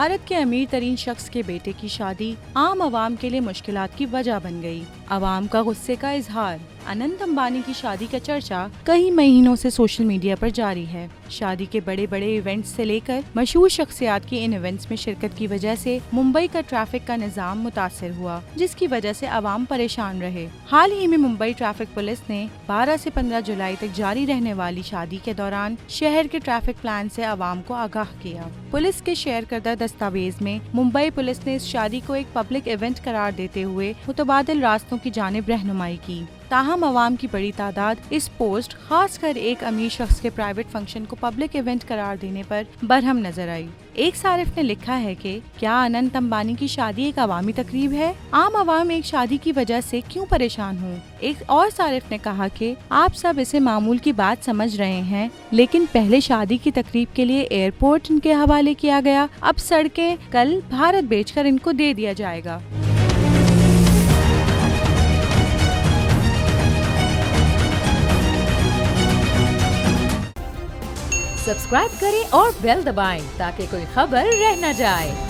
भारत के अमीर तरीन शख्स के बेटे की शादी आम आवाम के लिए मुश्किलात की वजह बन गई। आवाम का गुस्से का इजहार। अनंत अंबानी की शादी का चर्चा कई महीनों से सोशल मीडिया पर जारी है। शादी के बड़े बड़े इवेंट्स से लेकर मशहूर शख्सियात की इन इवेंट्स में शिरकत की वजह से मुंबई का ट्रैफिक का निजाम मुतासिर हुआ, जिसकी वजह से आवाम परेशान रहे। हाल ही में मुंबई ट्रैफिक पुलिस ने 12 से 15 जुलाई तक जारी रहने वाली शादी के दौरान शहर के ट्रैफिक प्लान से आवाम को आगाह किया। पुलिस के शेयर करदा दस्तावेज में मुंबई पुलिस ने इस शादी को एक पब्लिक इवेंट करार देते हुए मुतबादिल रास्तों की जानिब रहनुमाई की। ताहम आवाम की बड़ी तादाद इस पोस्ट, खासकर एक अमीर शख्स के प्राइवेट फंक्शन को पब्लिक इवेंट करार देने पर बरहम नजर आई। एक सारिफ ने लिखा है कि क्या अनंत अंबानी की शादी एक अवामी तकरीब है? आम आवाम एक शादी की वजह से क्यों परेशान हो? एक और सारिफ ने कहा कि आप सब इसे मामूल की बात समझ रहे हैं, लेकिन पहले शादी की तकरीब के लिए एयरपोर्ट इनके हवाले किया गया, अब सड़कें कल भारत बेचकर इनको दे दिया जाएगा। सब्सक्राइब करें और बेल दबाएं ताकि कोई खबर रह न जाए।